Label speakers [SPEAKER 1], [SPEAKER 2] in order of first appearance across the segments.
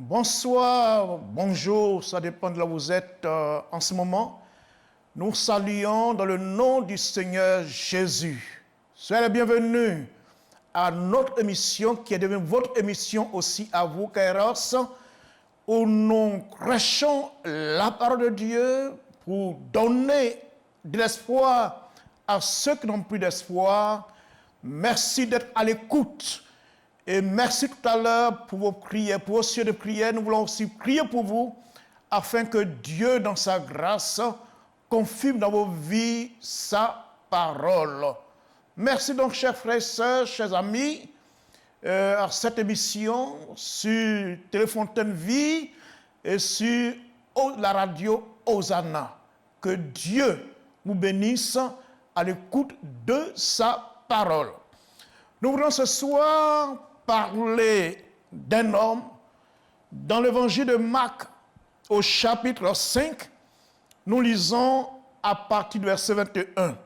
[SPEAKER 1] Bonsoir, bonjour, ça dépend de là où vous êtes en ce moment. Nous saluons dans le nom du Seigneur Jésus. Soyez les bienvenus à notre émission qui est devenue votre émission aussi à vous, Kairos, où nous prêchons la parole de Dieu pour donner de l'espoir à ceux qui n'ont plus d'espoir. Merci d'être à l'écoute. Et merci tout à l'heure pour vos prières, pour vos cieux de prière. Nous voulons aussi prier pour vous afin que Dieu, dans sa grâce, confirme dans vos vies sa parole. Merci donc, chers frères et sœurs, chers amis, à cette émission sur Téléfontaine Vie et sur la radio Hosanna. Que Dieu vous bénisse à l'écoute de sa parole. Nous voulons ce soir parler d'un homme dans l'évangile de Marc au chapitre 5. Nous lisons à partir du verset 21.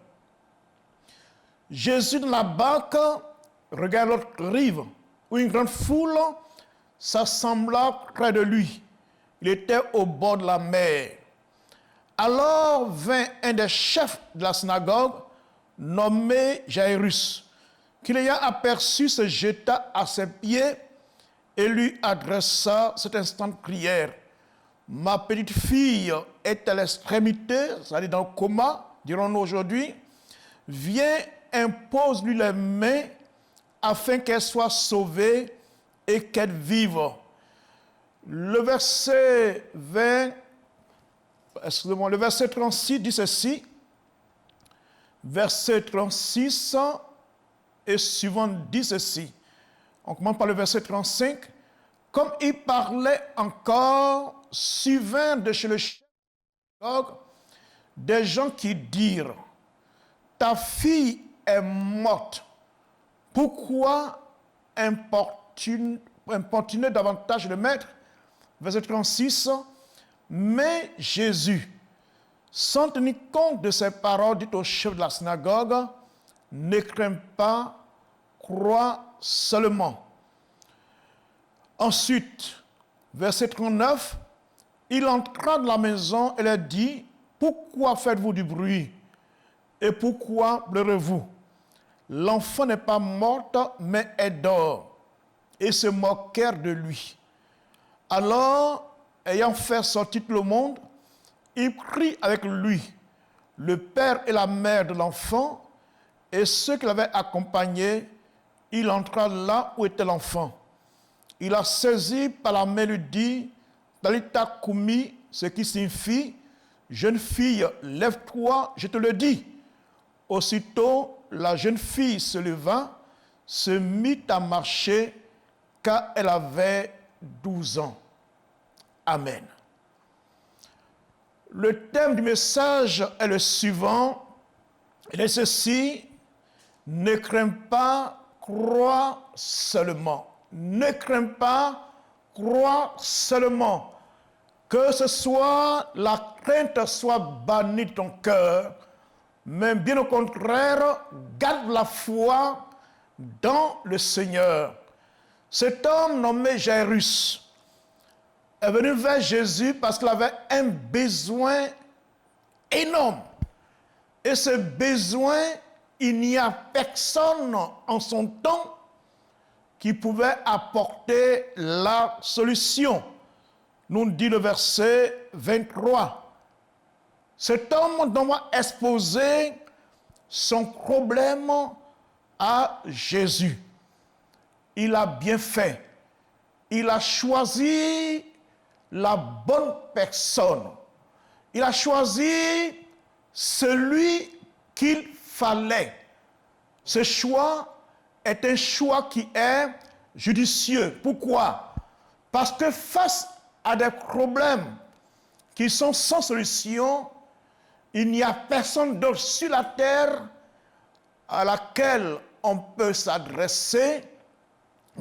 [SPEAKER 1] Jésus dans la barque regarde l'autre rive où une grande foule s'assembla près de lui. Il était au bord de la mer. Alors vint un des chefs de la synagogue nommé Jairus, qui l'ayant aperçu se jeta à ses pieds et lui adressa cet instant de prière. Ma petite fille est à l'extrémité, c'est-à-dire dans le coma, dirons-nous aujourd'hui. Viens, impose-lui les mains afin qu'elle soit sauvée et qu'elle vive. Le verset 36 dit ceci. Verset 36 et suivant dit ceci. On commence par le verset 35. Comme il parlait encore, suivant de chez le chef des gens qui dirent, ta fille est morte. Pourquoi importuner davantage le maître? Verset 36. Mais Jésus, sans tenir compte de ces paroles dites au chef de la synagogue, ne crains pas, crois seulement. Ensuite, verset 39, il entra dans la maison et leur dit, pourquoi faites-vous du bruit et pourquoi pleurez-vous? L'enfant n'est pas morte, mais est dort. Et se moquèrent de lui. Alors, ayant fait sortir tout le monde, il prit avec lui le père et la mère de l'enfant et ceux qui l'avaient accompagné. Il entra là où était l'enfant. Il la saisit par la main et lui dit, Talita Koumi, ce qui signifie, jeune fille, lève-toi, je te le dis. Aussitôt, la jeune fille se leva, se mit à marcher, car elle avait 12 ans. Amen. Le thème du message est le suivant. Il est ceci, ne crains pas, crois seulement. Ne crains pas, crois seulement. Que ce soit, la crainte soit bannie de ton cœur, mais bien au contraire, garde la foi dans le Seigneur. Cet homme nommé Jairus est venu vers Jésus parce qu'il avait un besoin énorme. Et ce besoin, il n'y a personne en son temps qui pouvait apporter la solution. Nous dit le verset 23. Cet homme doit exposer son problème à Jésus. Il a bien fait. Il a choisi la bonne personne. Il a choisi celui qu'il fallait. Ce choix est un choix qui est judicieux. Pourquoi? Parce que face à des problèmes qui sont sans solution, il n'y a personne d'autre sur la terre à laquelle on peut s'adresser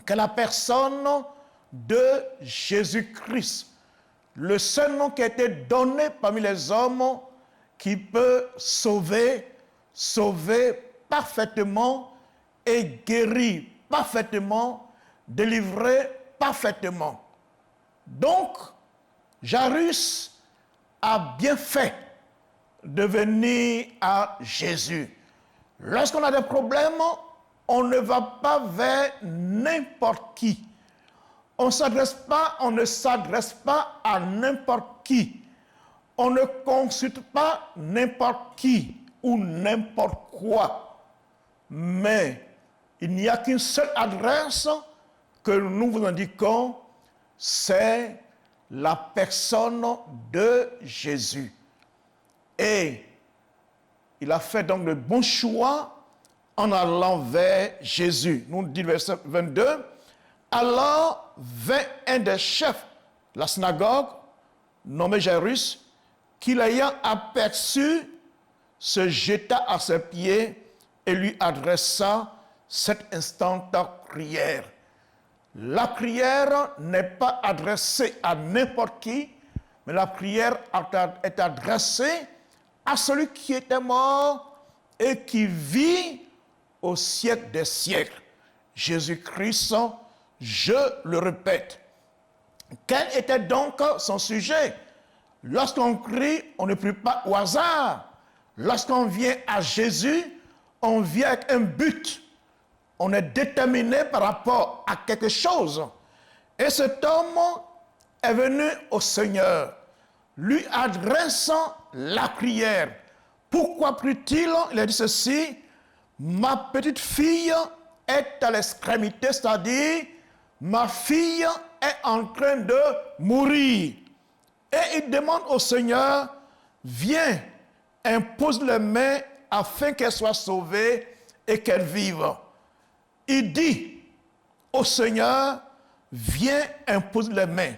[SPEAKER 1] que la personne de Jésus-Christ. Le seul nom qui a été donné parmi les hommes qui peut sauver parfaitement et guérir parfaitement, délivrer parfaitement. Donc, Jairus a bien fait de venir à Jésus. Lorsqu'on a des problèmes, on ne va pas vers n'importe qui. On ne s'adresse pas à n'importe qui. On ne consulte pas n'importe qui ou n'importe quoi. Mais il n'y a qu'une seule adresse que nous vous indiquons, c'est la personne de Jésus. Et il a fait donc le bon choix en allant vers Jésus. Nous dit le verset 22. Alors vint un des chefs de la synagogue, nommé Jairus, qui l'ayant aperçu, se jeta à ses pieds et lui adressa cette instante prière. La prière n'est pas adressée à n'importe qui, mais la prière est adressée à celui qui était mort et qui vit au siècle des siècles. Jésus-Christ, je le répète. Quel était donc son sujet? Lorsqu'on prie, on ne prie pas au hasard. Lorsqu'on vient à Jésus, on vient avec un but. On est déterminé par rapport à quelque chose. Et cet homme est venu au Seigneur, lui adressant la prière. Pourquoi prie-t-il? Il a dit ceci: ma petite fille est à l'extrémité, c'est-à-dire ma fille est en train de mourir. Et il demande au Seigneur: viens, impose les mains afin qu'elle soit sauvée et qu'elle vive. Il dit au Seigneur: viens, impose les mains.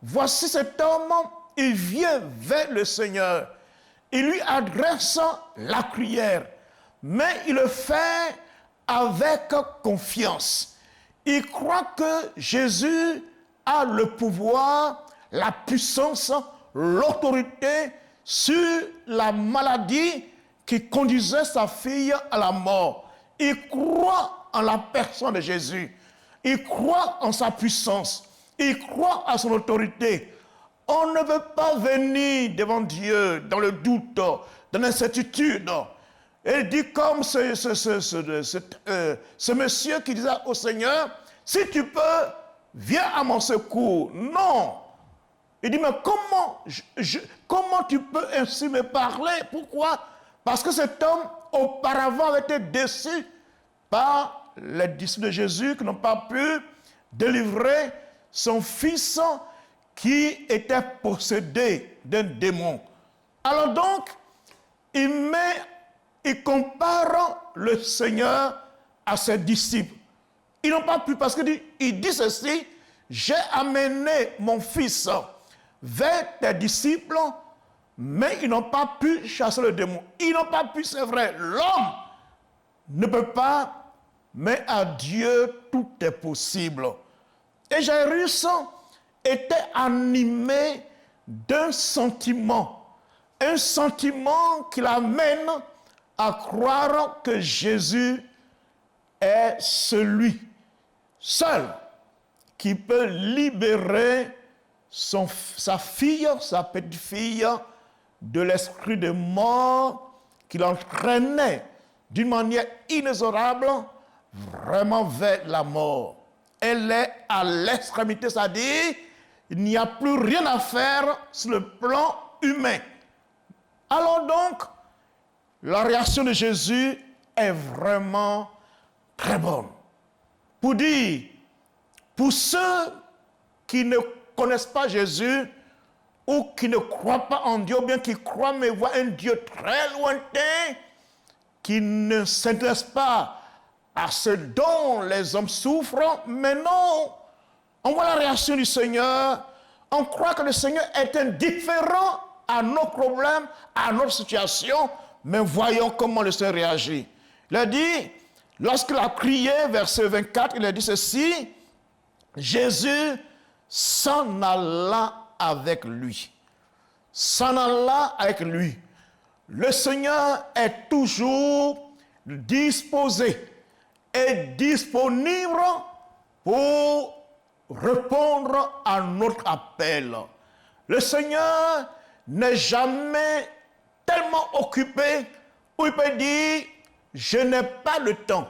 [SPEAKER 1] Voici cet homme, il vient vers le Seigneur. Il lui adresse la prière, mais il le fait avec confiance. Il croit que Jésus a le pouvoir, la puissance, l'autorité sur la maladie qui conduisait sa fille à la mort. Il croit en la personne de Jésus. Il croit en sa puissance. Il croit à son autorité. On ne veut pas venir devant Dieu dans le doute, dans l'incertitude. Et il dit comme ce monsieur qui disait au Seigneur: si tu peux, viens à mon secours. Non. Il dit: mais comment tu peux ainsi me parler? Pourquoi? Parce que cet homme auparavant avait été déçu par les disciples de Jésus qui n'ont pas pu délivrer son fils qui était possédé d'un démon. Alors donc, il compare le Seigneur à ses disciples. Ils n'ont pas pu, parce qu'il dit ceci: j'ai amené mon fils vers tes disciples, mais ils n'ont pas pu chasser le démon. Ils n'ont pas pu, c'est vrai. L'homme ne peut pas, mais à Dieu tout est possible. Et Jairus était animé d'un sentiment, un sentiment qui l'amène à croire que Jésus est celui seul qui peut libérer sa fille, sa petite fille, de l'esprit de mort qui l'entraînait d'une manière inexorable vraiment vers la mort. Elle est à l'extrémité, c'est-à-dire il n'y a plus rien à faire sur le plan humain. Alors donc, la réaction de Jésus est vraiment très bonne. Pour dire, pour ceux qui ne connaissent pas Jésus ou qui ne croient pas en Dieu, ou bien qui croient mais voient un Dieu très lointain, qui ne s'intéresse pas à ce dont les hommes souffrent, mais non, on voit la réaction du Seigneur, on croit que le Seigneur est indifférent à nos problèmes, à notre situation, mais voyons comment le Seigneur réagit. Il a dit, lorsqu'il a prié, verset 24, il a dit ceci: Jésus s'en alla avec lui. S'en alla avec lui. Le Seigneur est toujours disposé et disponible pour répondre à notre appel. Le Seigneur n'est jamais tellement occupé où il peut dire « je n'ai pas le temps »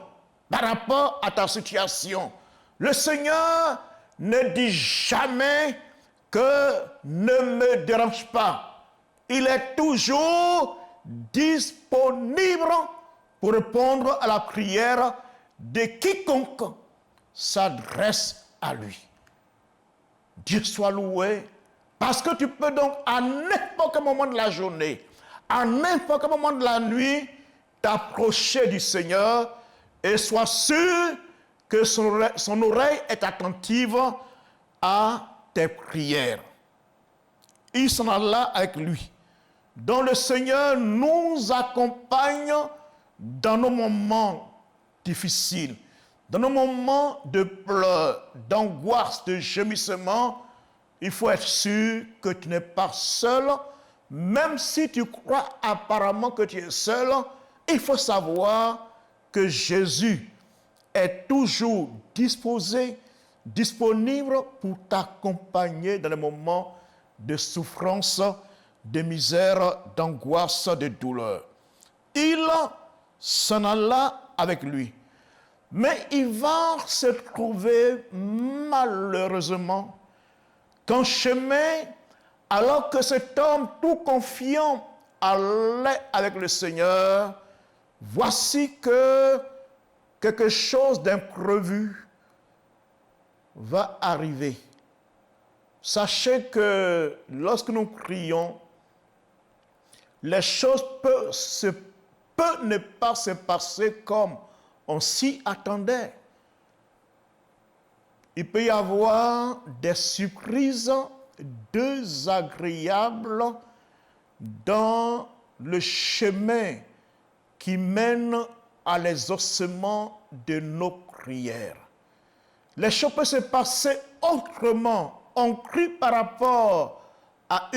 [SPEAKER 1] par rapport à ta situation. Le Seigneur ne dit jamais que ne me dérange pas. Il est toujours disponible pour répondre à la prière de quiconque s'adresse à lui. Dieu soit loué, parce que tu peux donc à n'importe quel moment de la journée, à n'importe quel moment de la nuit, t'approcher du Seigneur et sois sûr que son oreille est attentive à tes prières. Il s'en alla avec lui. Donc le Seigneur nous accompagne dans nos moments difficiles, dans nos moments de pleurs, d'angoisse, de gémissement. Il faut être sûr que tu n'es pas seul. Même si tu crois apparemment que tu es seul, il faut savoir que Jésus est toujours disponible pour t'accompagner dans les moments de souffrance, de misère, d'angoisse, de douleur. Il s'en alla avec lui. Mais il va se trouver malheureusement qu'en chemin, alors que cet homme tout confiant allait avec le Seigneur, voici que quelque chose d'imprévu va arriver. Sachez que lorsque nous prions, les choses peuvent ne pas se passer comme on s'y attendait. Il peut y avoir des surprises désagréables dans le chemin qui mène à l'exaucement de nos prières. Les choses peuvent se passer autrement. On prie par rapport à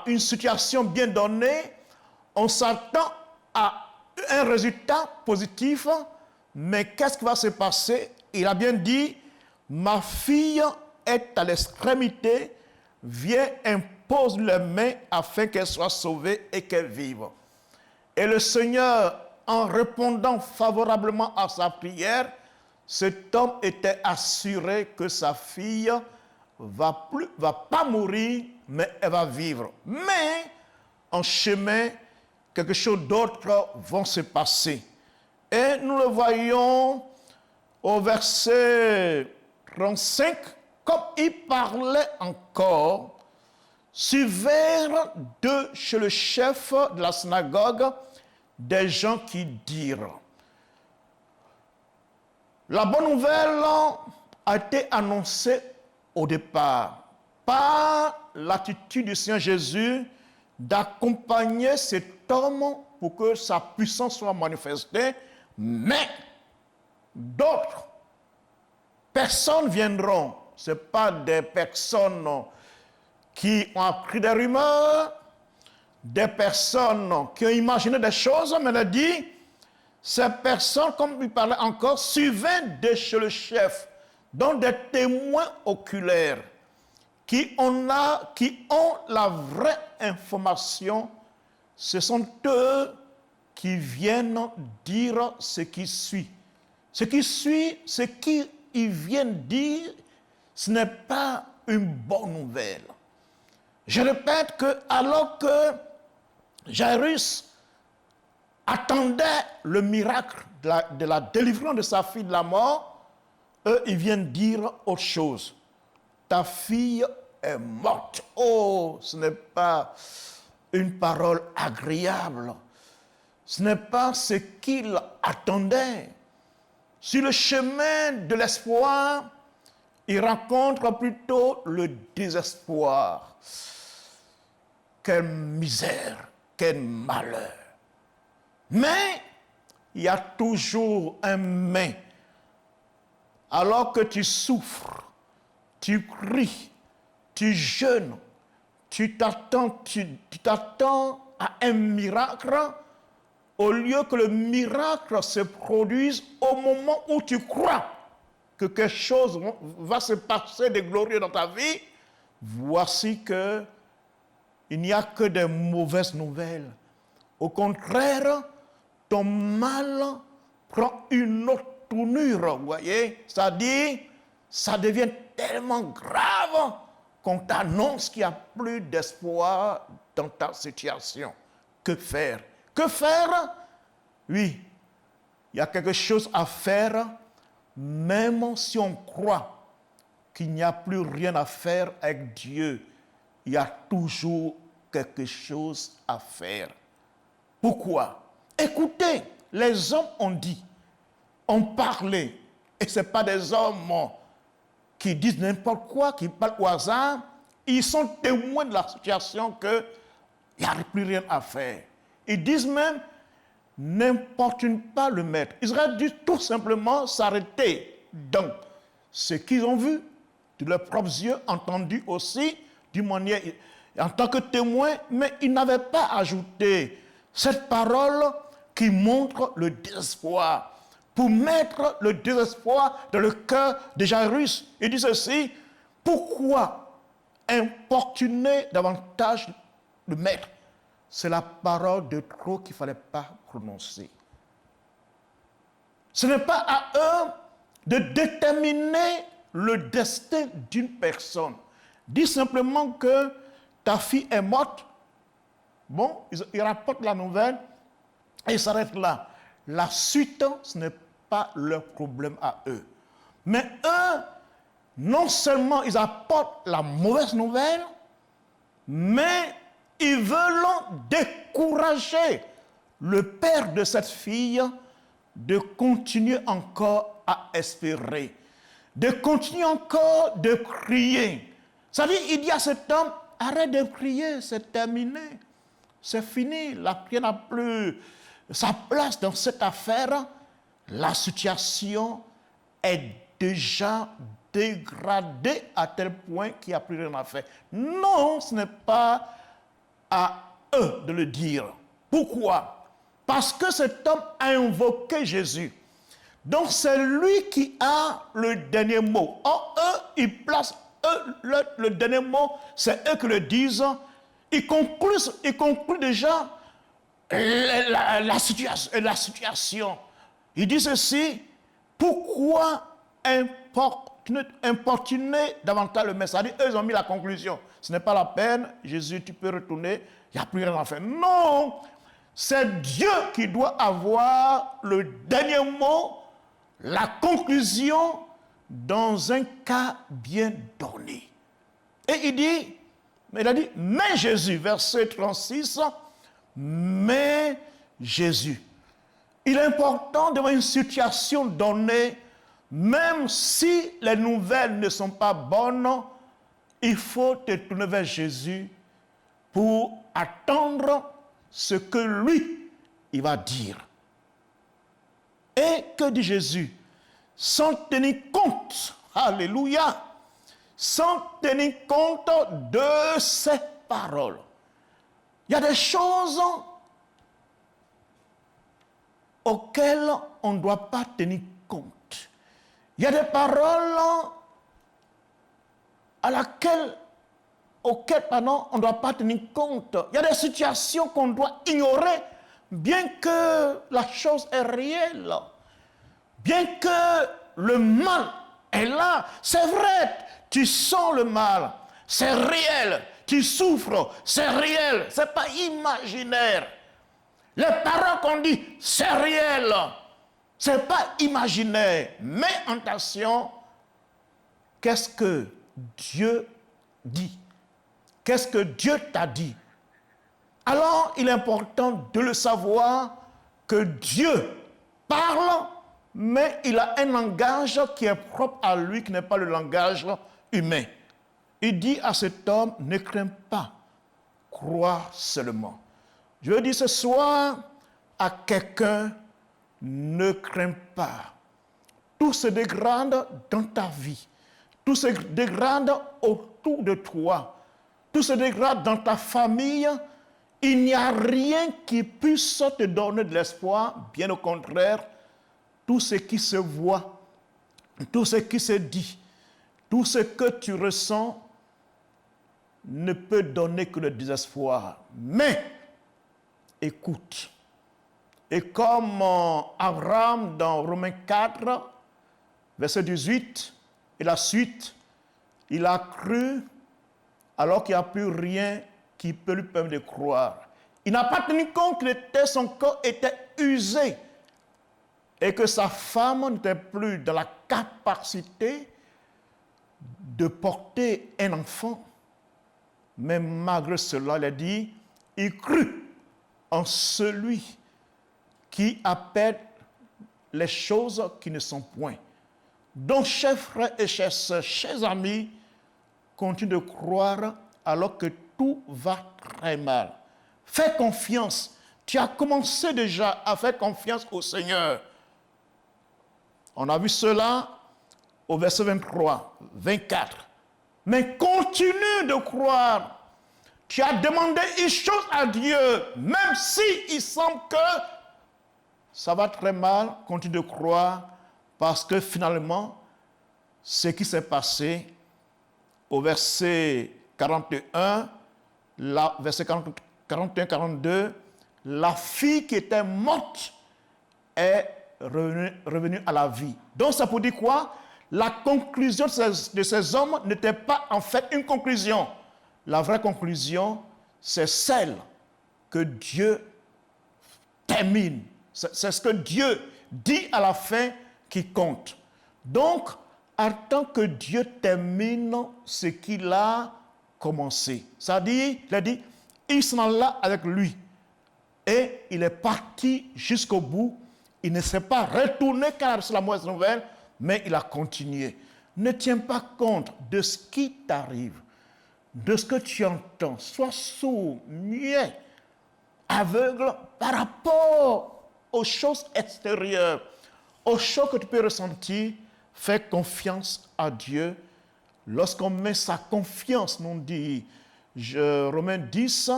[SPEAKER 1] une situation bien donnée, on s'attend à un résultat positif, mais qu'est-ce qui va se passer? Il a bien dit, ma fille est à l'extrémité, viens, impose les mains afin qu'elle soit sauvée et qu'elle vive. Et le Seigneur, en répondant favorablement à sa prière, cet homme était assuré que sa fille va pas mourir, mais elle va vivre. Mais en chemin, quelque chose d'autre va se passer. Et nous le voyons au verset 35, comme il parlait encore, suivèrent chez le chef de la synagogue des gens qui dirent. La bonne nouvelle a été annoncée au départ par l'attitude du Seigneur Jésus d'accompagner cet homme pour que sa puissance soit manifestée, mais d'autres personnes viendront. Ce n'est pas des personnes qui ont appris des rumeurs, des personnes qui ont imaginé des choses, mais il dit, ces personnes, comme il parlait encore, suivaient de chez le chef, donc des témoins oculaires, qui ont la vraie information. Ce sont eux qui viennent dire ce qui suit. Ce qui suit, ce qu'ils viennent dire, ce n'est pas une bonne nouvelle. Je répète que alors que Jairus attendait le miracle de la délivrance de sa fille de la mort, eux, ils viennent dire autre chose. Ta fille est morte. Oh, ce n'est pas une parole agréable. Ce n'est pas ce qu'il attendait. Sur le chemin de l'espoir, il rencontre plutôt le désespoir. Quelle misère, quel malheur. Mais il y a toujours un mais. Alors que tu souffres, tu cries, tu jeûnes, tu t'attends à un miracle, au lieu que le miracle se produise au moment où tu crois que quelque chose va se passer de glorieux dans ta vie, voici que il n'y a que des mauvaises nouvelles. Au contraire, ton mal prend une autre tournure, vous voyez? C'est-à-dire, ça devient tellement grave qu'on t'annonce qu'il n'y a plus d'espoir dans ta situation. Que faire? Que faire? Oui, il y a quelque chose à faire, même si on croit qu'il n'y a plus rien à faire avec Dieu. Il y a toujours quelque chose à faire. Pourquoi? Écoutez, les hommes ont dit, ont parlé, et ce n'est pas des hommes qui disent n'importe quoi, qui parlent au hasard. Ils sont témoins de la situation qu'il n'y a plus rien à faire. Ils disent même, n'importune pas le maître. Ils auraient dû tout simplement s'arrêter dans ce qu'ils ont vu, de leurs propres yeux, entendu aussi, d'une manière, en tant que témoin, mais ils n'avaient pas ajouté cette parole qui montre le désespoir, pour mettre le désespoir dans le cœur de Jairus. Il dit ceci, pourquoi importuner davantage le maître? C'est la parole de trop qu'il ne fallait pas prononcer. Ce n'est pas à eux de déterminer le destin d'une personne. Dis simplement que ta fille est morte. Bon, ils rapportent la nouvelle et ils s'arrêtent là. La suite, ce n'est pas leur problème à eux. Mais eux, non seulement ils apportent la mauvaise nouvelle, mais ils veulent décourager le père de cette fille de continuer encore à espérer, de continuer encore de prier. C'est-à-dire, il dit à cet homme, arrête de prier, c'est terminé, c'est fini, la prière n'a plus sa place dans cette affaire, la situation est déjà dégradée à tel point qu'il n'y a plus rien à faire. Non, ce n'est pas à eux de le dire. Pourquoi? Parce que cet homme a invoqué Jésus. Donc c'est lui qui a le dernier mot. Or, eux, ils placent le dernier mot, c'est eux qui le disent. Ils concluent déjà la situation. Il dit ceci, pourquoi importuner davantage le messager? Eux, ils ont mis la conclusion. Ce n'est pas la peine, Jésus, tu peux retourner, il n'y a plus rien à faire. Non, c'est Dieu qui doit avoir le dernier mot, la conclusion dans un cas bien donné. Et il a dit, mais Jésus, verset 36, mais Jésus. Il est important d'avoir une situation donnée, même si les nouvelles ne sont pas bonnes, il faut te tourner vers Jésus pour attendre ce que lui, il va dire. Et que dit Jésus? Sans tenir compte, alléluia, sans tenir compte de ces paroles. Il y a des choses auxquelles on ne doit pas tenir compte. Il y a des paroles auxquelles on ne doit pas tenir compte. Il y a des situations qu'on doit ignorer, bien que la chose est réelle, bien que le mal est là. C'est vrai, tu sens le mal, c'est réel, tu souffres, c'est réel, c'est pas imaginaire. Les paroles qu'on dit, c'est réel, c'est pas imaginaire. Mais attention, qu'est-ce que Dieu dit? Qu'est-ce que Dieu t'a dit? Alors, il est important de le savoir que Dieu parle, mais il a un langage qui est propre à lui, qui n'est pas le langage humain. Il dit à cet homme, ne crains pas, crois seulement. Je veux dire ce soir à quelqu'un, ne crains pas. Tout se dégrade dans ta vie. Tout se dégrade autour de toi. Tout se dégrade dans ta famille. Il n'y a rien qui puisse te donner de l'espoir. Bien au contraire, tout ce qui se voit tout ce qui se dit, tout ce que tu ressens ne peut donner que le désespoir. Mais, écoute, et comme Abraham dans Romains 4, verset 18, et la suite, il a cru alors qu'il n'y a plus rien qui peut lui permettre de croire. Il n'a pas tenu compte que son corps était usé et que sa femme n'était plus dans la capacité de porter un enfant. Mais malgré cela, il a dit, il crut en celui qui appelle les choses qui ne sont point. Donc, chers frères et chers sœurs, chers amis, continue de croire alors que tout va très mal. Fais confiance. Tu as commencé déjà à faire confiance au Seigneur. On a vu cela au verset 23, 24. Mais continue de croire. Tu as demandé une chose à Dieu, même si il semble que ça va très mal, continue de croire, parce que finalement, ce qui s'est passé au verset 41, verset 41-42, la fille qui était morte est revenue à la vie. Donc ça pour dire quoi? La conclusion de ces hommes n'était pas en fait une conclusion. La vraie conclusion, c'est celle que Dieu termine. C'est ce que Dieu dit à la fin qui compte. Donc, attends que Dieu termine ce qu'il a commencé. C'est-à-dire, il a dit, il s'en alla avec lui. Et il est parti jusqu'au bout. Il ne s'est pas retourné car c'est la mauvaise nouvelle, mais il a continué. Ne tiens pas compte de ce qui t'arrive, de ce que tu entends. Sois sourd, muet, aveugle par rapport aux choses extérieures, aux choses que tu peux ressentir. Fais confiance à Dieu. Lorsqu'on met sa confiance, nous dit Romains 10,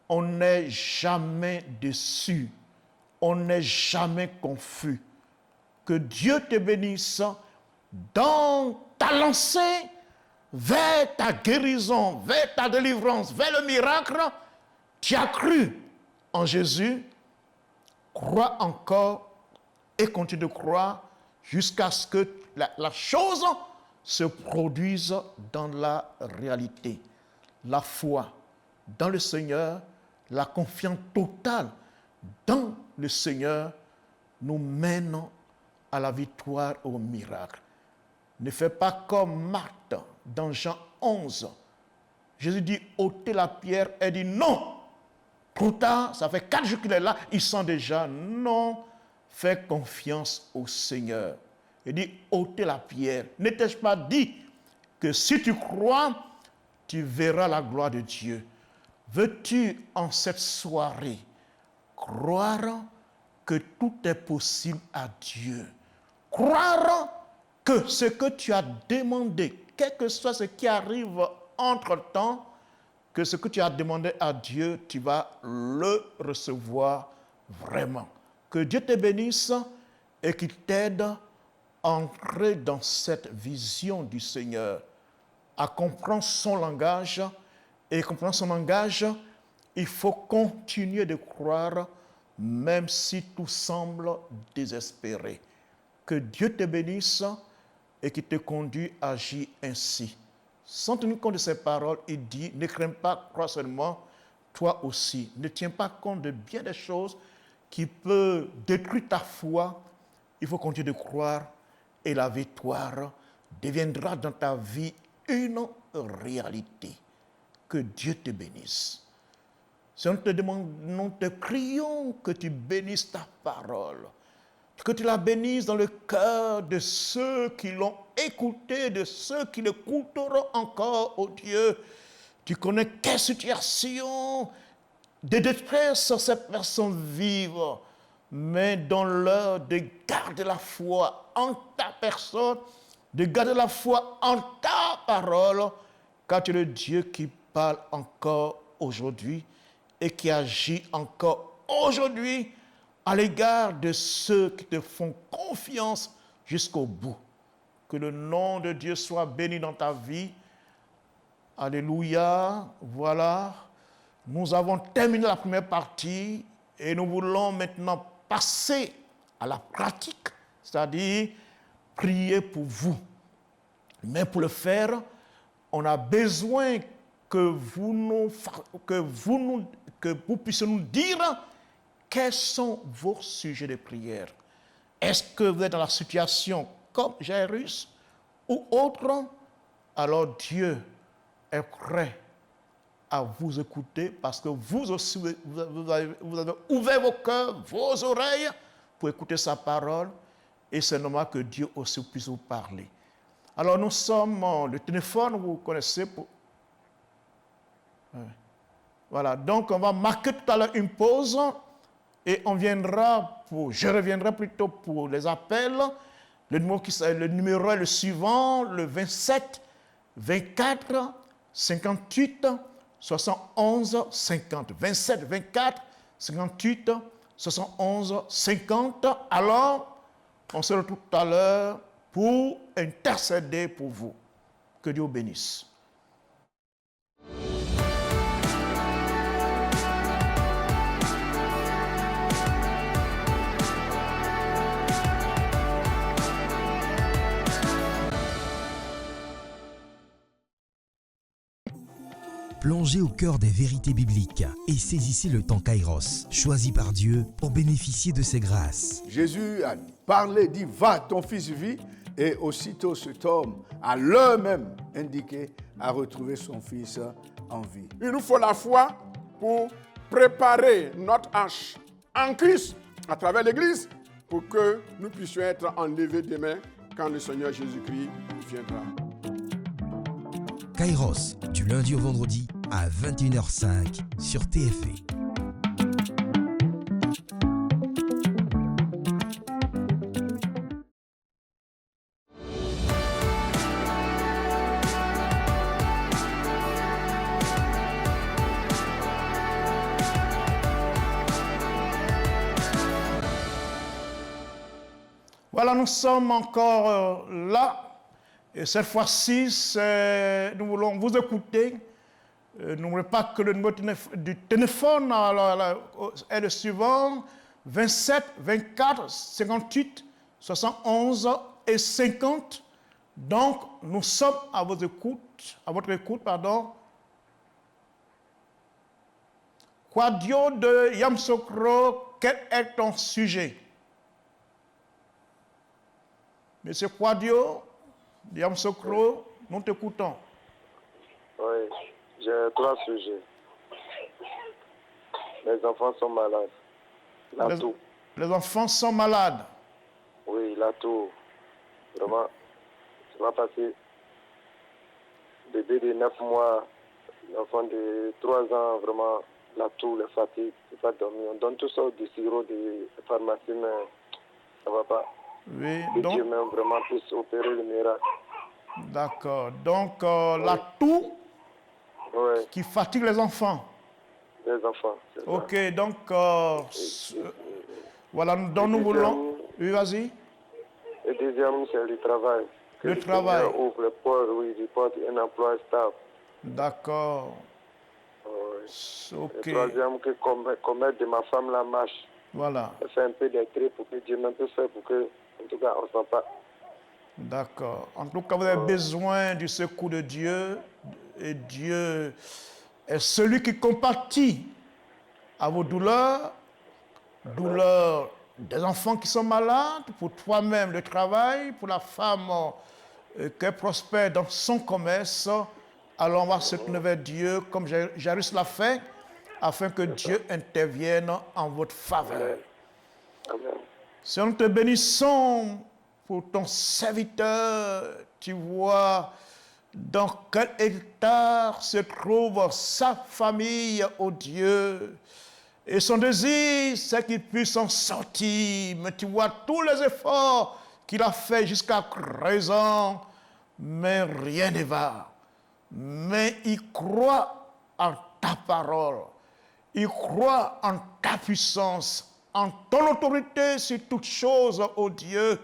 [SPEAKER 1] on n'est jamais déçu, on n'est jamais confus. Que Dieu te bénisse dans ta lancée vers ta guérison, vers ta délivrance, vers le miracle. Tu as cru en Jésus, crois encore et continue de croire jusqu'à ce que la chose se produise dans la réalité. La foi dans le Seigneur, la confiance totale dans le Seigneur nous mène à la victoire, au miracle. Ne fais pas comme Marthe dans Jean 11. Jésus dit, ôtez la pierre. Elle dit non. Trop tard, ça fait 4 jours qu'il est là, il sent déjà non. Fais confiance au Seigneur. Il dit, ôtez la pierre. N'ai-je pas dit que si tu crois, tu verras la gloire de Dieu? Veux-tu en cette soirée croire que tout est possible à Dieu? Croire que ce que tu as demandé, quel que soit ce qui arrive entre-temps, que ce que tu as demandé à Dieu, tu vas le recevoir vraiment. Que Dieu te bénisse et qu'il t'aide à entrer dans cette vision du Seigneur, à comprendre son langage. Et comprendre son langage, il faut continuer de croire, même si tout semble désespéré. Que Dieu te bénisse et qu'il te conduise à agir ainsi. Sans tenir compte de ces paroles, il dit, ne crains pas, crois seulement, toi aussi. Ne tiens pas compte de bien des choses qui peuvent détruire ta foi. Il faut continuer de croire et la victoire deviendra dans ta vie une réalité. Que Dieu te bénisse. Si nous te demandons, nous te prions que tu bénisses ta parole, que tu la bénisses dans le cœur de ceux qui l'ont écouté, de ceux qui l'écouteront encore, oh Dieu. Tu connais quelle situation de détresse ces personnes vivent, mais dans l'heure de garder la foi en ta personne, de garder la foi en ta parole, car tu es le Dieu qui parle encore aujourd'hui et qui agit encore aujourd'hui à l'égard de ceux qui te font confiance jusqu'au bout. Que le nom de Dieu soit béni dans ta vie. Alléluia. Voilà. Nous avons terminé la première partie et nous voulons maintenant passer à la pratique, c'est-à-dire prier pour vous. Mais pour le faire, on a besoin que vous puissiez nous dire quels sont vos sujets de prière. Est-ce que vous êtes dans la situation comme Jairus ou autre? Alors Dieu est prêt à vous écouter parce que vous aussi, vous avez ouvert vos cœurs, vos oreilles pour écouter sa parole et c'est normal que Dieu aussi puisse vous parler. Alors nous sommes, le téléphone, vous connaissez. Voilà, donc on va marquer tout à l'heure une pause et je reviendrai plutôt pour les appels. Le numéro est le suivant, le 27 24 58 71 50. 27 24 58 71 50. Alors, on se retrouve tout à l'heure pour intercéder pour vous. Que Dieu vous bénisse.
[SPEAKER 2] Plongez au cœur des vérités bibliques et saisissez le temps Kairos, choisi par Dieu pour bénéficier de ses grâces.
[SPEAKER 3] Jésus a parlé, dit, va, ton fils vit, et aussitôt cet homme, à l'heure même indiquée, a retrouvé son fils en vie.
[SPEAKER 4] Il nous faut la foi pour préparer notre hanche en Christ à travers l'Église pour que nous puissions être enlevés demain quand le Seigneur Jésus-Christ viendra.
[SPEAKER 2] Kairos, du lundi au vendredi à 21h05 sur TFV.
[SPEAKER 1] Voilà, nous sommes encore là. Et cette fois-ci, nous voulons vous écouter. N'oubliez pas que le numéro du téléphone est le suivant, 27 24 58 71 et 50. Donc, nous sommes à votre écoute, Quadio de Yamsokro, quel est ton sujet? Monsieur Quadio de Yamsokro, nous t'écoutons.
[SPEAKER 5] Oui, j'ai 3 sujets. Les enfants sont malades. La toux.
[SPEAKER 1] Les enfants sont malades.
[SPEAKER 5] Oui, la toux. Vraiment, ça va passer. Bébé de 9 mois, l'enfant de 3 ans, vraiment, la toux, les fatigues, il ne peut pas dormir. On donne tout ça du sirop de pharmacie, mais ça ne va pas.
[SPEAKER 1] Oui,
[SPEAKER 5] que
[SPEAKER 1] donc,
[SPEAKER 5] Dieu même vraiment puisse opérer le miracle.
[SPEAKER 1] D'accord. Donc, la toux qui fatigue les enfants.
[SPEAKER 5] Les enfants, c'est ça.
[SPEAKER 1] Ok, donc, voilà, nous voulons... Oui, vas-y.
[SPEAKER 5] Le deuxième, c'est le travail. Que
[SPEAKER 1] Le travail.
[SPEAKER 5] Seigneur ouvre les portes, du porte un emploi stable.
[SPEAKER 1] D'accord. Ok.
[SPEAKER 5] Le troisième, que commettre de ma femme la marche.
[SPEAKER 1] Voilà.
[SPEAKER 5] Elle fait un peu des traits pour que Dieu même puisse faire pour que, en tout cas, on ne sent pas.
[SPEAKER 1] D'accord. En tout cas, vous avez besoin du secours de Dieu. Et Dieu est celui qui compatit à vos douleurs, douleurs des enfants qui sont malades, pour toi-même le travail, pour la femme qui prospère dans son commerce. Alors on va se tourner vers Dieu comme Jairus l'a fait, afin que Dieu intervienne en votre faveur.
[SPEAKER 5] Amen.
[SPEAKER 1] Si nous te bénissons pour ton serviteur, tu vois dans quel état se trouve sa famille, ô Dieu. Et son désir, c'est qu'il puisse en sortir. Mais tu vois tous les efforts qu'il a fait jusqu'à présent, mais rien ne va. Mais il croit en ta parole. Il croit en ta puissance, en ton autorité sur toutes choses, ô Dieu.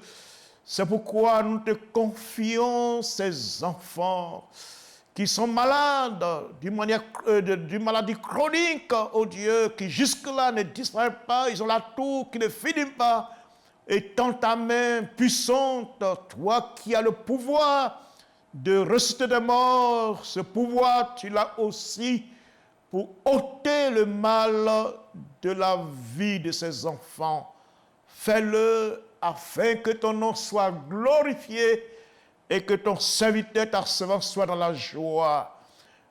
[SPEAKER 1] C'est pourquoi nous te confions ces enfants qui sont malades d'une maladie chronique, oh Dieu, qui jusque-là ne disparaît pas, ils ont la toux qui ne finit pas. Et dans ta main puissante, toi qui as le pouvoir de ressusciter des morts, ce pouvoir, tu l'as aussi pour ôter le mal de la vie de ces enfants. Fais-le afin que ton nom soit glorifié et que ton serviteur, ta servante, soit dans la joie.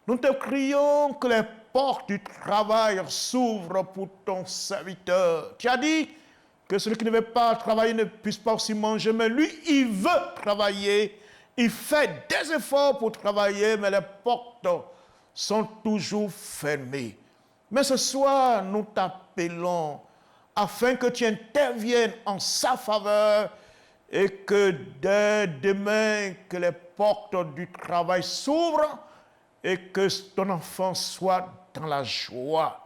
[SPEAKER 1] Nous te prions que les portes du travail s'ouvrent pour ton serviteur. Tu as dit que celui qui ne veut pas travailler ne puisse pas aussi manger, mais lui, il veut travailler. Il fait des efforts pour travailler, mais les portes sont toujours fermées. Mais ce soir, nous t'appelons afin que tu interviennes en sa faveur et que dès demain, que les portes du travail s'ouvrent et que ton enfant soit dans la joie.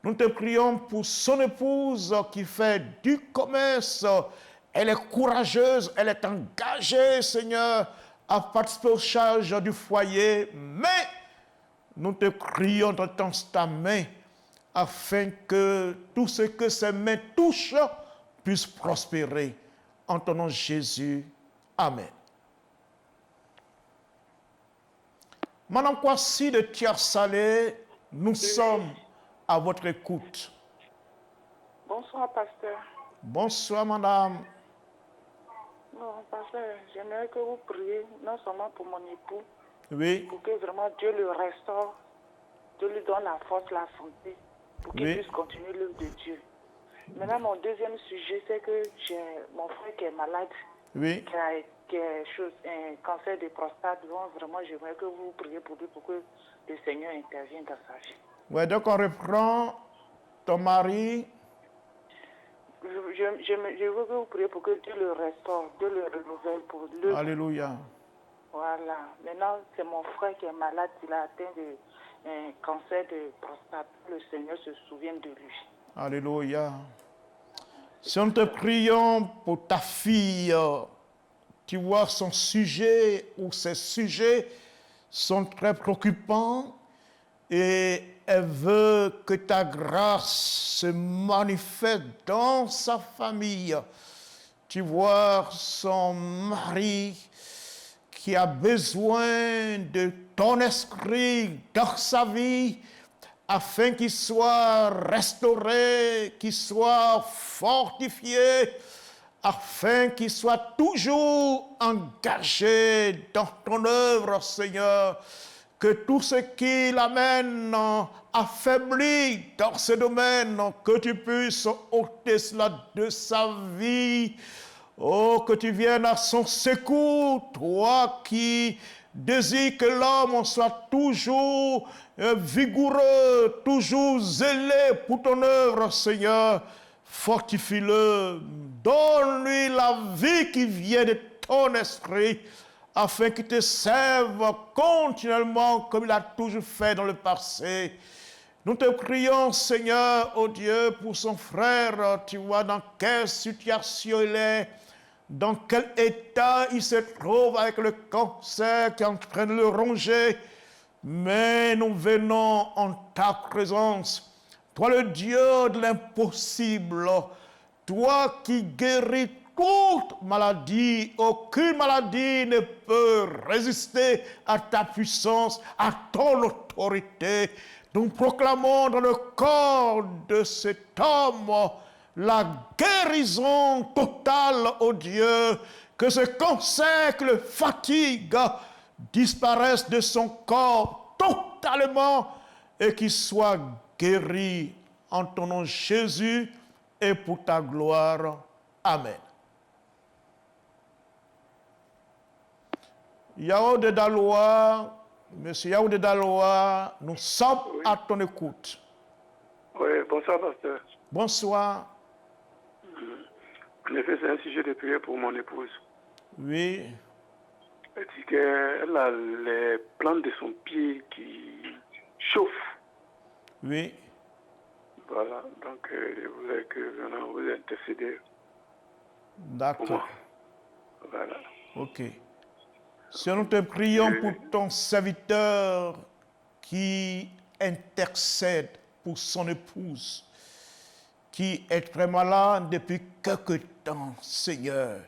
[SPEAKER 1] Nous te prions pour son épouse qui fait du commerce. Elle est courageuse, elle est engagée, Seigneur, à participer aux charges du foyer. Mais nous te prions dans ta main afin que tout ce que ses mains touchent puisse prospérer. En ton nom Jésus. Amen. Madame Kwasi de Tiers-Salé, nous sommes à votre écoute.
[SPEAKER 6] Bonsoir, pasteur.
[SPEAKER 1] Bonsoir, madame.
[SPEAKER 6] Non, pasteur, j'aimerais que vous priez, non seulement pour mon époux,
[SPEAKER 1] Oui.
[SPEAKER 6] pour que vraiment Dieu le restaure, Dieu lui donne la force, la santé, pour qu'il puisse continuer l'œuvre de Dieu. Maintenant, mon deuxième sujet, c'est que j'ai mon frère qui est malade,
[SPEAKER 1] Oui.
[SPEAKER 6] qui a un cancer de prostate. Donc, vraiment, j'aimerais que vous priez pour lui, pour que le Seigneur intervienne dans sa vie.
[SPEAKER 1] Oui, donc on reprend ton mari.
[SPEAKER 6] Je veux que vous priez pour que Dieu le restaure, Dieu le renouvelle pour l'œuvre.
[SPEAKER 1] Alléluia.
[SPEAKER 6] Voilà. Maintenant, c'est mon frère qui est malade. Il a atteint un cancer de prostate. Le Seigneur se souvient de lui.
[SPEAKER 1] Alléluia. Si nous te prions pour ta fille, tu vois son sujet ou ses sujets sont très préoccupants et elle veut que ta grâce se manifeste dans sa famille. Tu vois son mari qui a besoin de ton esprit dans sa vie afin qu'il soit restauré, qu'il soit fortifié, afin qu'il soit toujours engagé dans ton œuvre, Seigneur. Que tout ce qui l'amène affaibli dans ce domaine, que tu puisses ôter cela de sa vie. Oh, que tu viennes à son secours, toi qui désires que l'homme soit toujours vigoureux, toujours zélé pour ton œuvre, Seigneur. Fortifie-le, donne-lui la vie qui vient de ton esprit, afin qu'il te serve continuellement comme il a toujours fait dans le passé. Nous te prions, Seigneur, oh Dieu, pour son frère. Tu vois dans quelle situation il est, dans quel état il se trouve avec le cancer qui est en train de le ronger. Mais nous venons en ta présence. Toi, le Dieu de l'impossible, toi qui guéris toute maladie, aucune maladie ne peut résister à ta puissance, à ton autorité. Nous proclamons dans le corps de cet homme la guérison totale, ô Dieu, que ce cancer qui le fatigue disparaisse de son corps totalement et qu'il soit guéri en ton nom Jésus et pour ta gloire. Amen. Yaoudé Daloa, Monsieur Yaoudé Daloa, nous sommes à ton écoute.
[SPEAKER 7] Oui, bonsoir, pasteur.
[SPEAKER 1] Bonsoir.
[SPEAKER 7] En effet, c'est un sujet de prière pour mon épouse.
[SPEAKER 1] Oui.
[SPEAKER 7] Elle dit qu'elle a les plantes de son pied qui chauffent.
[SPEAKER 1] Oui.
[SPEAKER 7] Voilà, donc je voulais que vous intercédez pour
[SPEAKER 1] D'accord.
[SPEAKER 7] moi. Voilà.
[SPEAKER 1] Ok. Seigneur, nous te prions pour ton serviteur qui intercède pour son épouse, qui est très malade depuis quelque temps, Seigneur.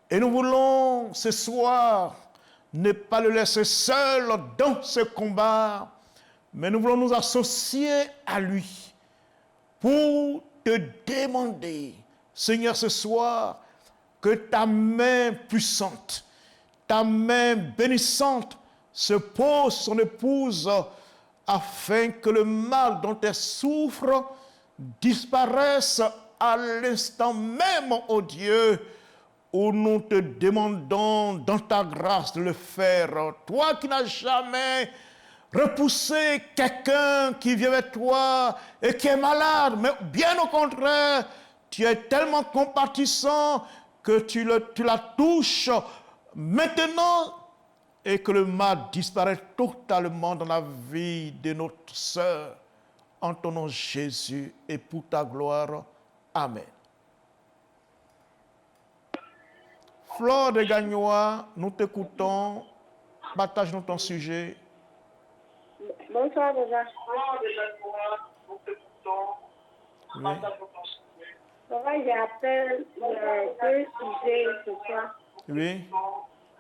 [SPEAKER 1] Et nous voulons ce soir ne pas le laisser seul dans ce combat, mais nous voulons nous associer à lui pour te demander, Seigneur, ce soir, que ta main puissante, ta main bénissante se pose sur son épouse afin que le mal dont elle souffre disparaisse à l'instant même, ô Dieu, où nous te demandons dans ta grâce de le faire. Toi qui n'as jamais repoussé quelqu'un qui vient vers toi et qui est malade, mais bien au contraire, tu es tellement compatissant que tu la touches maintenant et que le mal disparaît totalement dans la vie de notre sœur. En ton nom Jésus et pour ta gloire. Amen. Flore de Gagnois, nous t'écoutons. Partage-nous ton sujet.
[SPEAKER 8] Bonsoir, Baba.
[SPEAKER 1] Oui.
[SPEAKER 8] Baba, j'appelle deux sujets ce soir.
[SPEAKER 1] Oui.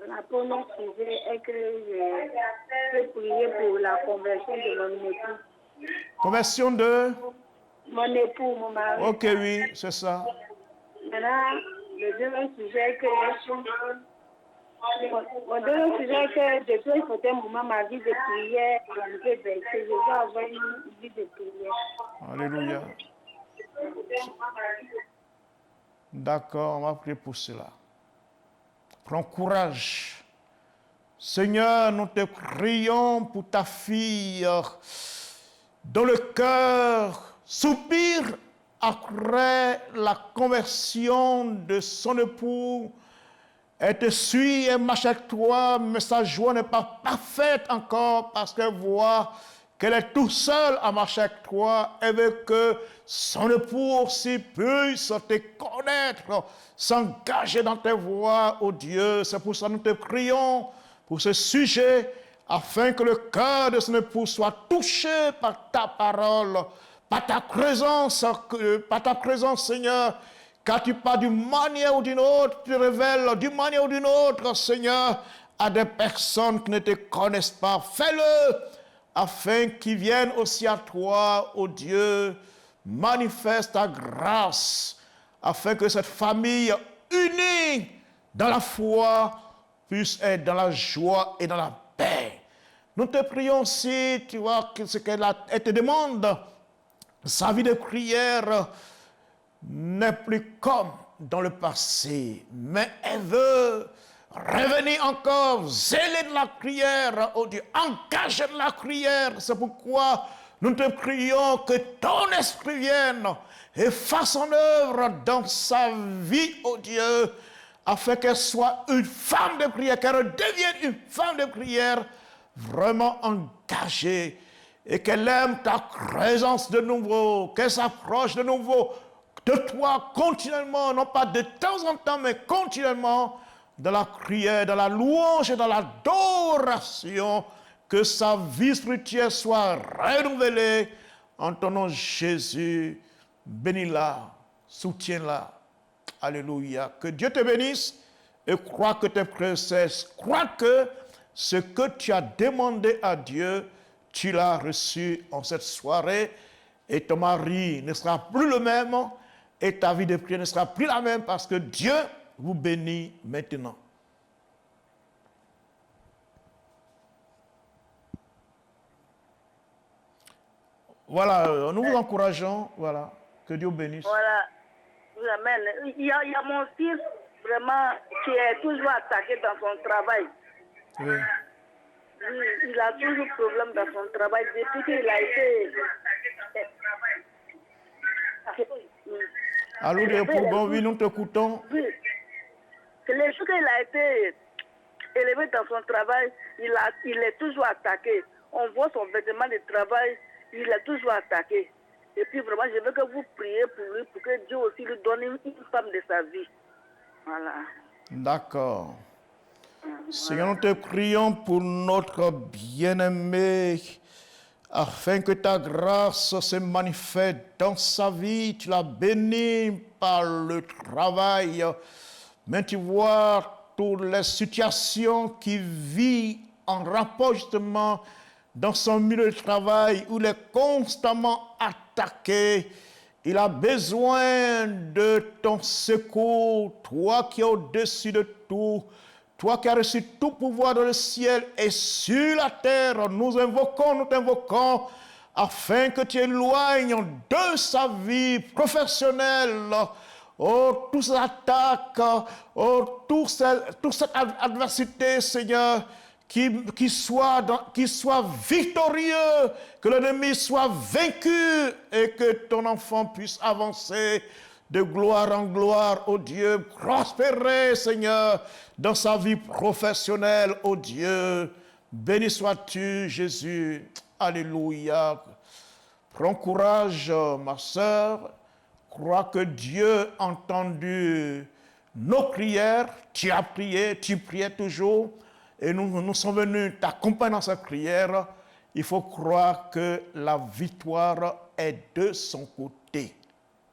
[SPEAKER 8] La première sujet est que je peux prier pour la conversion de mon époux.
[SPEAKER 1] Conversion de...
[SPEAKER 8] Mon époux, mon mari.
[SPEAKER 1] Ok, oui, c'est ça.
[SPEAKER 8] Maintenant, le deuxième sujet est que... Mon deuxième sujet est que depuis un certain moment, ma vie de prière est un peu baissée. Je veux avoir une vie de prière.
[SPEAKER 1] Alléluia. D'accord, on va prier pour cela. Prends courage. Seigneur, nous te prions pour ta fille dont le cœur soupire après la conversion de son époux. Elle te suit, elle marche avec toi, mais sa joie n'est pas parfaite encore parce qu'elle voit qu'elle est tout seule à marcher avec toi. Elle veut que son époux aussi puisse te connaître, s'engager dans tes voies, ô Dieu. C'est pour ça que nous te prions pour ce sujet, afin que le cœur de son époux soit touché par ta parole, par ta présence, Seigneur. Car tu parles d'une manière ou d'une autre, tu révèles d'une manière ou d'une autre, Seigneur, à des personnes qui ne te connaissent pas. Fais-le afin qu'ils viennent aussi à toi, ô Dieu. Manifeste ta grâce afin que cette famille unie dans la foi puisse être dans la joie et dans la paix. Nous te prions aussi, tu vois, ce qu'elle te demande, sa vie de prière n'est plus comme dans le passé, mais elle veut revenir encore, zélée de la prière, oh Dieu, engagée de la prière. C'est pourquoi nous te prions que ton esprit vienne et fasse son œuvre dans sa vie, oh Dieu, afin qu'elle soit une femme de prière, qu'elle devienne une femme de prière vraiment engagée et qu'elle aime ta présence de nouveau, qu'elle s'approche de nouveau de toi continuellement, non pas de temps en temps, mais continuellement, dans la prière, dans la louange et dans l'adoration, que sa vie spirituelle soit renouvelée en ton nom Jésus. Bénis-la, soutiens-la. Alléluia. Que Dieu te bénisse et crois que tes princesses, crois que ce que tu as demandé à Dieu, tu l'as reçu en cette soirée et ton mari ne sera plus le même et ta vie de prière ne sera plus la même parce que Dieu vous bénit maintenant. Voilà, nous vous encourageons, voilà, que Dieu bénisse.
[SPEAKER 8] Voilà, amen. Il y a mon fils vraiment qui est toujours attaqué dans son travail.
[SPEAKER 1] Oui.
[SPEAKER 8] Il a toujours problème dans son travail depuis qu'il a été...
[SPEAKER 1] Allô, oui, nous t'écoutons.
[SPEAKER 8] Oui. C'est le jour qu'il a été élevé dans son travail, il est toujours attaqué. On voit son vêtement de travail, il est toujours attaqué. Et puis vraiment, je veux que vous priez pour lui, pour que Dieu aussi lui donne une femme de sa vie. Voilà.
[SPEAKER 1] D'accord. Seigneur, nous te prions pour notre bien-aimé, afin que ta grâce se manifeste dans sa vie. Tu l'as béni par le travail. Mais tu vois toutes les situations qu'il vit en rapport justement dans son milieu de travail où il est constamment attaqué. Il a besoin de ton secours, toi qui es au-dessus de tout, toi qui as reçu tout pouvoir dans le ciel et sur la terre. Nous t'invoquons, afin que tu éloignes de sa vie professionnelle, toutes ces attaques, toute cette adversité, Seigneur, qui soit victorieux, que l'ennemi soit vaincu et que ton enfant puisse avancer de gloire en gloire, oh Dieu, prospérer, Seigneur, dans sa vie professionnelle, oh Dieu. Béni sois-tu, Jésus. Alléluia. Prends courage, ma sœur. Crois que Dieu a entendu nos prières. Tu as prié, tu priais toujours. Et nous sommes venus t'accompagner dans cette prière. Il faut croire que la victoire est de son côté.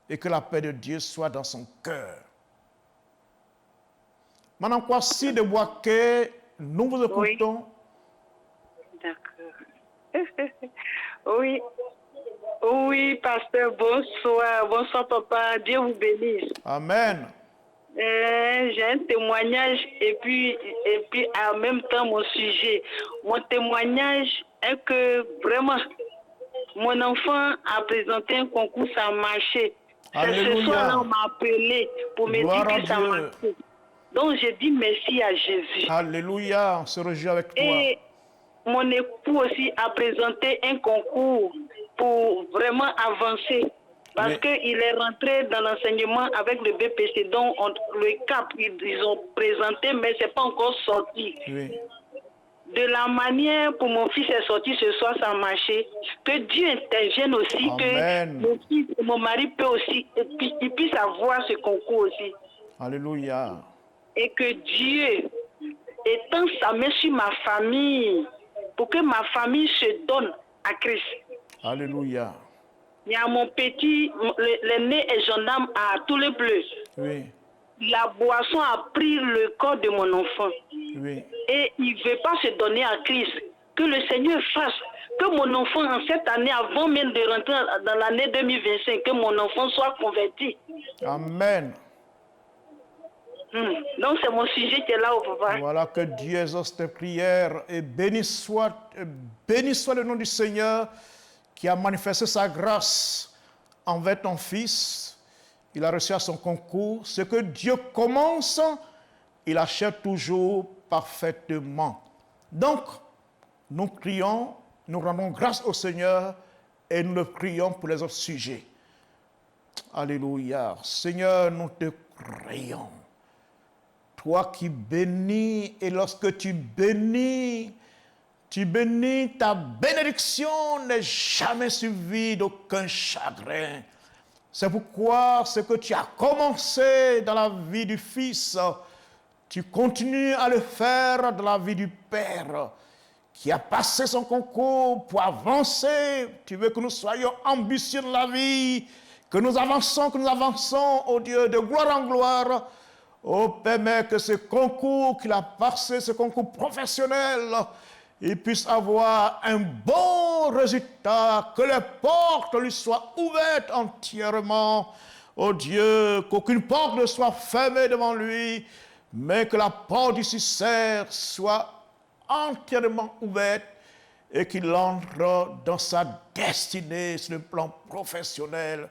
[SPEAKER 1] Et que la paix de Dieu soit dans son cœur. Madame Kwasi de Boaké, nous vous écoutons.
[SPEAKER 9] Oui. D'accord. Oui, pasteur, bonsoir. Bonsoir, papa. Dieu vous bénisse.
[SPEAKER 1] Amen.
[SPEAKER 9] J'ai un témoignage et puis en même temps mon sujet. Mon témoignage est que vraiment, mon enfant a présenté un concours, ça a marché. Ce soir-là, on m'a appelé pour me dire que ça marchait. Donc, j'ai dit merci à Jésus.
[SPEAKER 1] Alléluia, on se réjouit avec toi.
[SPEAKER 9] Et mon époux aussi a présenté un concours pour vraiment avancer. Parce qu'il est rentré dans l'enseignement avec le BPC, donc le CAP, ils ont présenté, mais ce n'est pas encore sorti. Oui. De la manière pour mon fils est sorti ce soir, ça a marché. Que Dieu intervienne aussi, Amen. Que mon fils et mon mari peut aussi, ils puissent avoir ce concours aussi.
[SPEAKER 1] Alléluia.
[SPEAKER 9] Et que Dieu étend sa main sur ma famille, pour que ma famille se donne à Christ.
[SPEAKER 1] Alléluia.
[SPEAKER 9] Il y a mon petit, l'aîné est gendarme à tous les bleus.
[SPEAKER 1] Oui.
[SPEAKER 9] La boisson a pris le corps de mon enfant.
[SPEAKER 1] Oui.
[SPEAKER 9] Et il ne veut pas se donner à Christ. Que le Seigneur fasse que mon enfant, en cette année, avant même de rentrer dans l'année 2025, que mon enfant soit converti.
[SPEAKER 1] Amen.
[SPEAKER 9] Donc c'est mon sujet qui est là au papa.
[SPEAKER 1] Voilà, que Dieu exauce tes prières et béni soit le nom du Seigneur qui a manifesté sa grâce envers ton fils. Il a reçu à son concours. Ce que Dieu commence, il achève toujours parfaitement. Donc, nous prions, nous rendons grâce au Seigneur et nous le prions pour les autres sujets. Alléluia. Seigneur, nous te prions. Toi qui bénis, et lorsque tu bénis, ta bénédiction n'est jamais suivie d'aucun chagrin. C'est pourquoi ce que tu as commencé dans la vie du Fils, tu continues à le faire dans la vie du Père, qui a passé son concours pour avancer. Tu veux que nous soyons ambitieux dans la vie, que nous avançons, oh Dieu, de gloire en gloire. Oh, permets que ce concours qu'il a passé, ce concours professionnel, il puisse avoir un bon résultat, que les portes lui soient ouvertes entièrement. Oh Dieu, qu'aucune porte ne soit fermée devant lui, mais que la porte du succès soit entièrement ouverte et qu'il entre dans sa destinée sur le plan professionnel.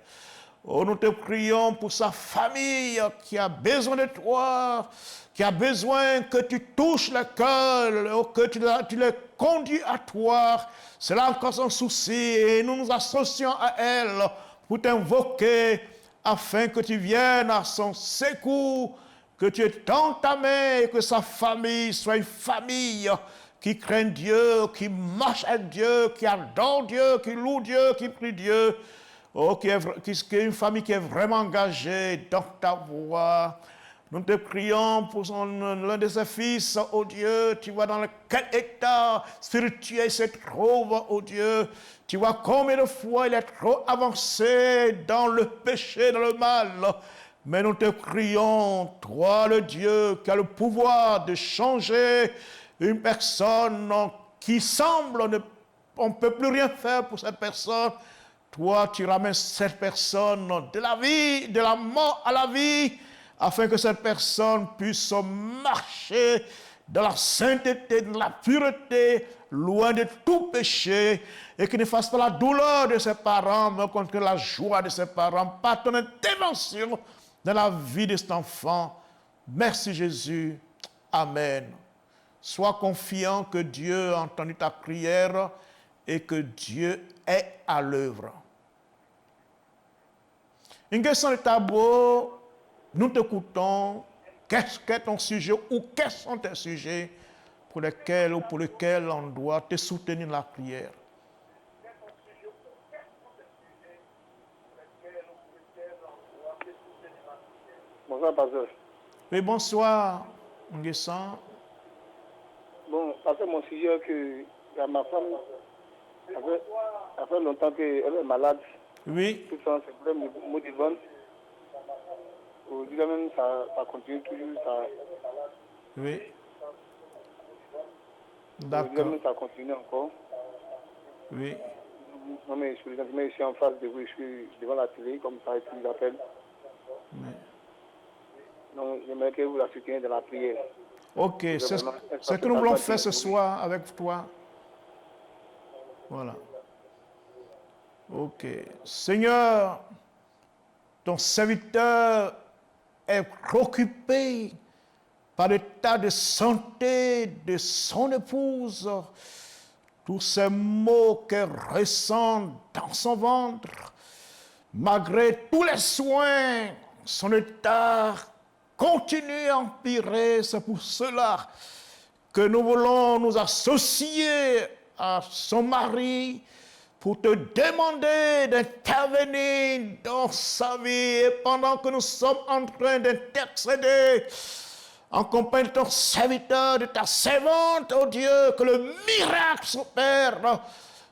[SPEAKER 1] Oh, nous te prions pour sa famille qui a besoin de toi, qui a besoin que tu touches le cœur, que tu les conduis à toi. C'est là encore son souci et nous nous associons à elle pour t'invoquer afin que tu viennes à son secours, que tu étends ta main et que sa famille soit une famille qui craint Dieu, qui marche à Dieu, qui adore Dieu, qui loue Dieu, qui prie Dieu. Oh, qui est une famille qui est vraiment engagée dans ta voie. Nous te prions pour l'un de ses fils, oh Dieu. Tu vois dans quel état spirituel il se trouve, oh Dieu. Tu vois combien de fois il est trop avancé dans le péché, dans le mal. Mais nous te prions, toi le Dieu qui a le pouvoir de changer une personne qui semble on ne peut plus rien faire pour cette personne. Toi, tu ramènes cette personne de la vie, de la mort à la vie, afin que cette personne puisse marcher dans la sainteté, dans la pureté, loin de tout péché, et qu'il ne fasse pas la douleur de ses parents, mais contre la joie de ses parents, par ton intervention dans la vie de cet enfant. Merci Jésus. Amen. Sois confiant que Dieu a entendu ta prière et que Dieu est à l'œuvre. Une question de tableau, nous t'écoutons. Qu'est-ce qu'est ton sujet ou quels sont tes sujets pour lesquels on doit te soutenir dans la prière?
[SPEAKER 10] Bonsoir, pasteur.
[SPEAKER 1] Oui, bonsoir, Nguessan.
[SPEAKER 10] Bon, pasteur, mon sujet que ma femme, ça fait longtemps qu'elle est malade.
[SPEAKER 1] Oui.
[SPEAKER 10] Tout ça, c'est vrai, motivant. Aujourd'hui même, ça continue toujours. Ça...
[SPEAKER 1] Oui. D'accord.
[SPEAKER 10] Aujourd'hui même, ça continue encore.
[SPEAKER 1] Oui.
[SPEAKER 10] Non, mais je suis en face de vous, je suis devant la télé, comme ça, et puis j'appelle.
[SPEAKER 1] Oui.
[SPEAKER 10] Donc, j'aimerais que vous la souteniez dans la prière.
[SPEAKER 1] Ok, c'est ce que nous voulons faire ce soir avec toi. Voilà. Ok. Seigneur, ton serviteur est préoccupé par l'état de santé de son épouse. Tous ces maux qu'elle ressent dans son ventre, malgré tous les soins, son état continue à empirer. C'est pour cela que nous voulons nous associer à son mari pour te demander d'intervenir dans sa vie. Et pendant que nous sommes en train d'intercéder en compagnie de ton serviteur, de ta servante, oh Dieu, que le miracle s'opère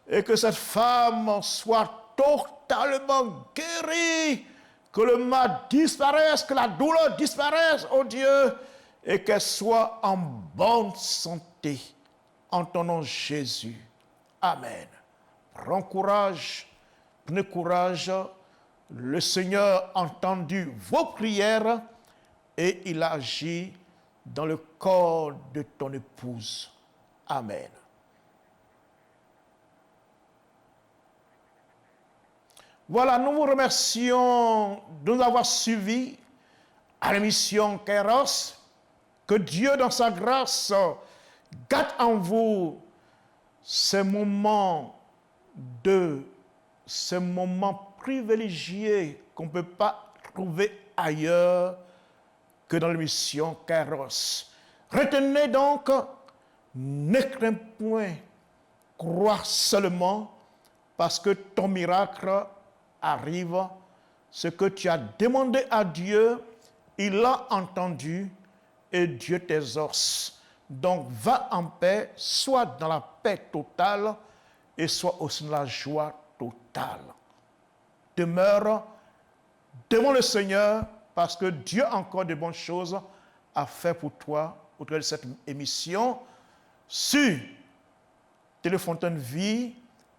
[SPEAKER 1] et que cette femme soit totalement guérie, que le mal disparaisse, que la douleur disparaisse, oh Dieu, et qu'elle soit en bonne santé. En ton nom, Jésus. Amen. Prends courage, prenez courage. Le Seigneur a entendu vos prières et il a agi dans le corps de ton épouse. Amen. Voilà, nous vous remercions de nous avoir suivis à l'émission Kairos. Que Dieu, dans sa grâce, garde en vous ces moments privilégiés qu'on ne peut pas trouver ailleurs que dans l'émission Kairos. Retenez donc, ne crains point, crois seulement, parce que ton miracle arrive. Ce que tu as demandé à Dieu, il l'a entendu et Dieu t'exauce. Donc va en paix, sois dans la paix totale et sois aussi dans la joie totale. Demeure devant le Seigneur parce que Dieu a encore de bonnes choses à faire pour toi au travers de cette émission sur Téléfontaine Vie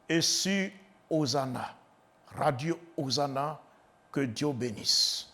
[SPEAKER 1] et sur Hosanna, Radio Hosanna. Que Dieu bénisse.